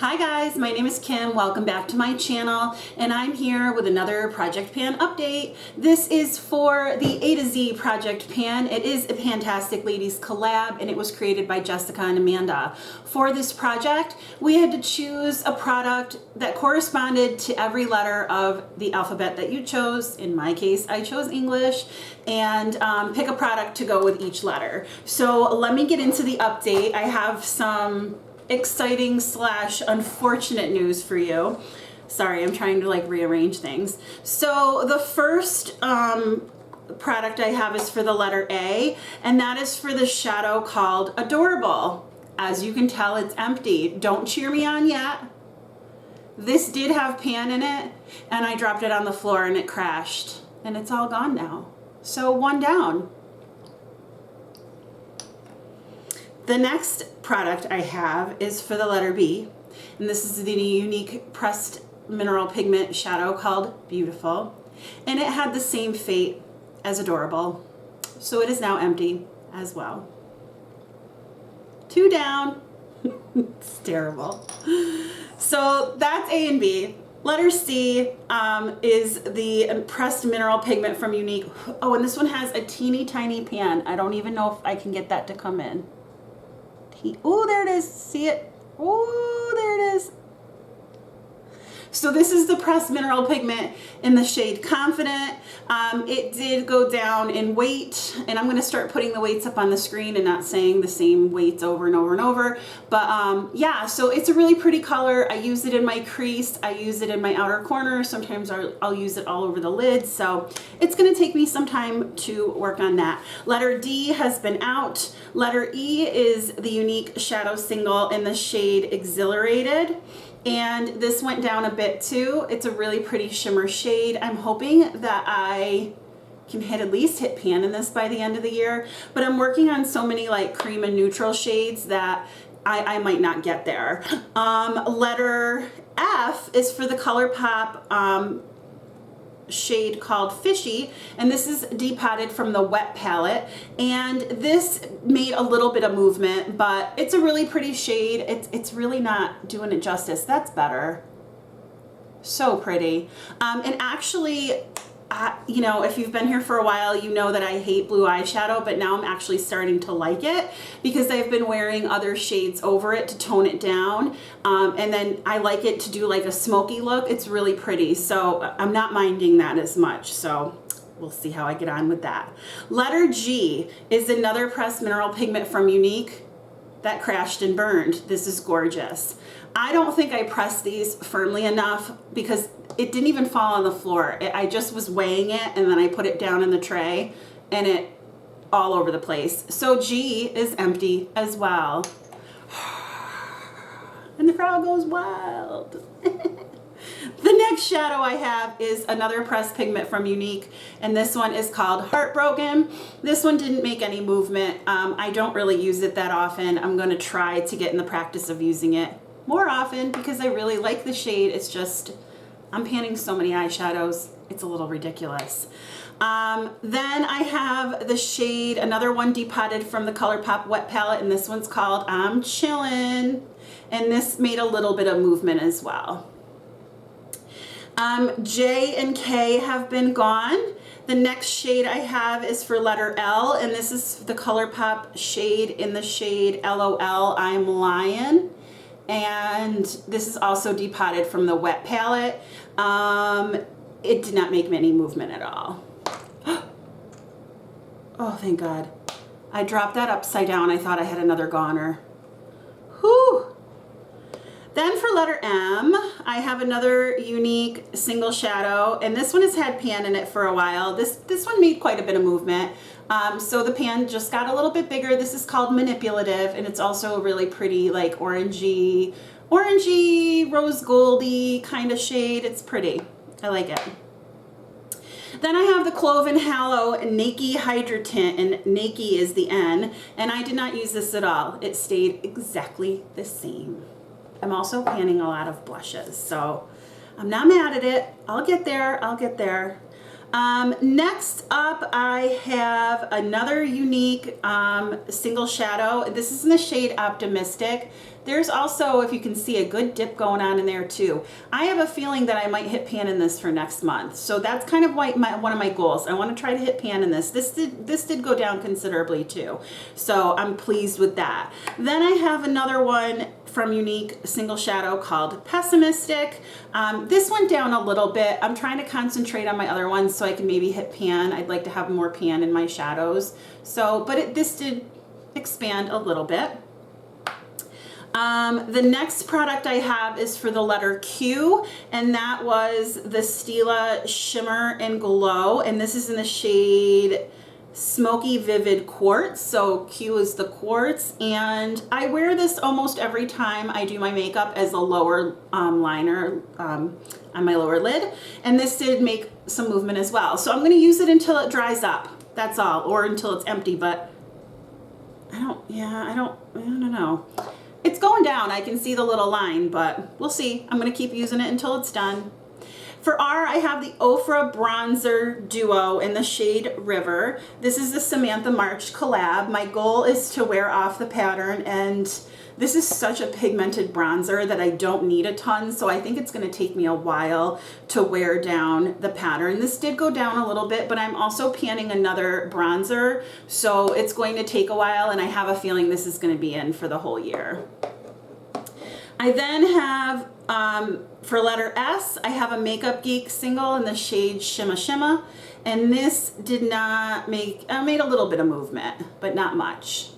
Hi guys, my name is Kim. Welcome back to my channel, and I'm here with another Project Pan update. This is for the A to Z Project Pan. It is a PANtastic Ladies collab, and it was created by Jessica and Amanda. For this project, we had to choose a product that corresponded to every letter of the alphabet that you chose. In my case, I chose English, and pick a product to go with each letter. So let me get into the update. I have some exciting / unfortunate news for you. Sorry, I'm trying to rearrange things. So the first product I have is for the letter A, and that is for the shadow called Adorable. As you can tell, it's empty. Don't cheer me on yet. This did have pan in it, and I dropped it on the floor and it crashed, and it's all gone now. So one down. The next product I have is for the letter B, and this is the unique pressed mineral pigment shadow called Beautiful, and it had the same fate as Adorable, so it is now empty as well. Two down. It's terrible. So that's A and B. Letter C is the pressed mineral pigment from Unique. Oh, and this one has a teeny tiny pan. I don't even know if I can get that to come in. Oh, there it is. See it? Oh, there it is. So this is the pressed mineral pigment in the shade Confident. It did go down in weight, and I'm going to start putting the weights up on the screen and not saying the same weights over and over and over. But yeah, so it's a really pretty color. I use it in my crease. I use it in my outer corner. Sometimes I'll use it all over the lid. So it's going to take me some time to work on that. Letter D has been out. Letter E is the Unique Shadow Single in the shade Exhilarated. And this went down a bit too. It's a really pretty shimmer shade. I'm hoping that I can at least hit pan in this by the end of the year, but I'm working on so many cream and neutral shades that I might not get there. Letter F is for the ColourPop shade called Fishy, and this is depotted from the wet palette, and this made a little bit of movement, but it's a really pretty shade. It's really not doing it justice. That's better. So pretty. And actually, you know, if you've been here for a while, you know that I hate blue eyeshadow, but now I'm actually starting to like it because I've been wearing other shades over it to tone it down. And then I like it to do a smoky look. It's really pretty. So I'm not minding that as much. So we'll see how I get on with that. Letter G is another pressed mineral pigment from Unique that crashed and burned. This is gorgeous. I don't think I pressed these firmly enough because it didn't even fall on the floor. I just was weighing it, and then I put it down in the tray, and it all over the place. So G is empty as well. And the crowd goes wild. The next shadow I have is another pressed pigment from Unique, and this one is called Heartbroken. This one didn't make any movement. I don't really use it that often. I'm going to try to get in the practice of using it more often because I really like the shade. It's just, I'm panning so many eyeshadows, it's a little ridiculous. Then I have the shade, another one depotted from the ColourPop wet palette, and this one's called I'm Chillin', and this made a little bit of movement as well. J and K have been gone. The next shade I have is for letter L, and this is the ColourPop shade in the shade LOL I'm Lying. And this is also depotted from the wet palette. It did not make any movement at all. Oh, thank God. I dropped that upside down. I thought I had another goner. Whew. Then for letter M, I have another Unique single shadow, and this one has had pan in it for a while. This one made quite a bit of movement. So the pan just got a little bit bigger. This is called Manipulative, and it's also a really pretty orangey, rose goldy kind of shade. It's pretty. I like it. Then I have the Cloven Hallow Nakey Hydra Tint, and Nakey is the N, and I did not use this at all. It stayed exactly the same. I'm also panning a lot of blushes, so I'm not mad at it. I'll get there. I'll get there. Next up, I have another unique single shadow. This is in the shade Optimistic. There's also, if you can see, a good dip going on in there too. I have a feeling that I might hit pan in this for next month. So that's kind of like one of my goals. I want to try to hit pan in this. This did go down considerably too. So I'm pleased with that. Then I have another one from Unique single shadow called Pessimistic. This went down a little bit. I'm trying to concentrate on my other ones so I can maybe hit pan. I'd like to have more pan in my shadows. So, but this did expand a little bit. The next product I have is for the letter Q, and that was the Stila Shimmer and Glow, and this is in the shade Smoky Vivid Quartz. So Q is the quartz, and I wear this almost every time I do my makeup as a lower liner on my lower lid, and this did make some movement as well. So I'm going to use it until it dries up. That's all, or until it's empty, but I don't know. It's going down. I can see the little line, but we'll see. I'm going to keep using it until it's done. For R, I have the Ofra Bronzer Duo in the shade River. This is the Samantha March collab. My goal is to wear off the pattern, and this is such a pigmented bronzer that I don't need a ton, so I think it's going to take me a while to wear down the pattern. This did go down a little bit, but I'm also panning another bronzer, so it's going to take a while, and I have a feeling this is going to be in for the whole year. I then have, for letter S, I have a Makeup Geek single in the shade Shimma Shimma, and this did not make, I made a little bit of movement, but not much.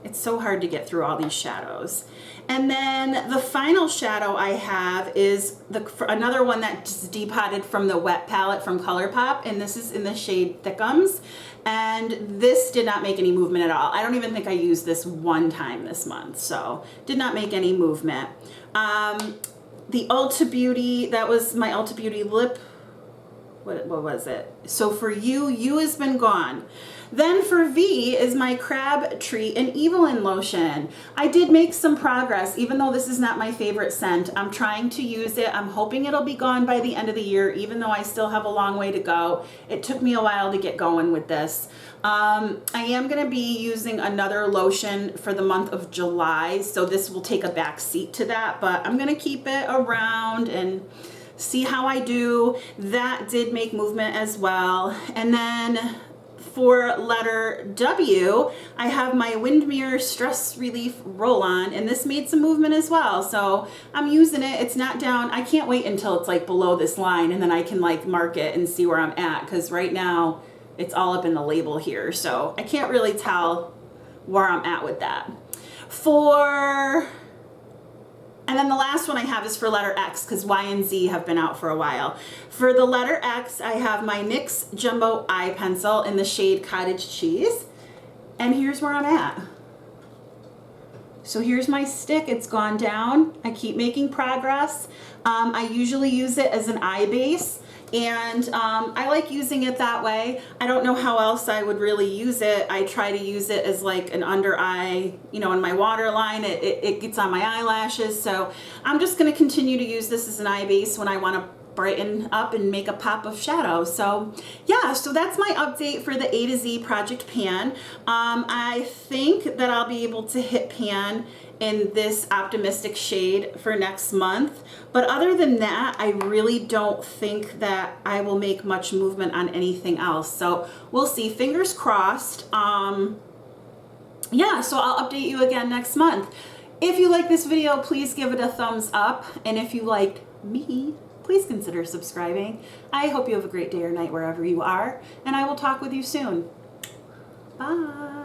It's so hard to get through all these shadows. And then the final shadow I have is another one that just depotted from the wet palette from ColourPop, and this is in the shade Thickums. And this did not make any movement at all. I don't even think I used this one time this month, so did not make any movement. The Ulta Beauty, that was my Ulta Beauty lip. What was it? So for You has been gone. Then for V is my Crab Treat and Evelyn lotion. I did make some progress, even though this is not my favorite scent. I'm trying to use it. I'm hoping it'll be gone by the end of the year, even though I still have a long way to go. It took me a while to get going with this. I am going to be using another lotion for the month of July, so this will take a back seat to that, but I'm going to keep it around and see how I do. That did make movement as well. And then for letter W, I have my Windmere Stress Relief Roll-On, and this made some movement as well. So I'm using it. It's not down. I can't wait until it's like below this line, and then I can like mark it and see where I'm at, because right now it's all up in the label here. So I can't really tell where I'm at with that. And then the last one I have is for letter X, because Y and Z have been out for a while. For the letter X, I have my NYX Jumbo Eye Pencil in the shade Cottage Cheese. And here's where I'm at. So here's my stick. It's gone down. I keep making progress. I usually use it as an eye base, and I like using it that way. I don't know how else I would really use it. I try to use it as like an under eye, you know, in my waterline. It gets on my eyelashes, so I'm just going to continue to use this as an eye base when I want to brighten up and make a pop of shadow. So yeah, so that's my update for the A to Z Project Pan. I think that I'll be able to hit pan in this Optimistic shade for next month, but other than that, I really don't think that I will make much movement on anything else. So we'll see, fingers crossed. Yeah, so I'll update you again next month. If you like this video, please give it a thumbs up, and if you liked me, please consider subscribing. I hope you have a great day or night wherever you are, and I will talk with you soon. Bye.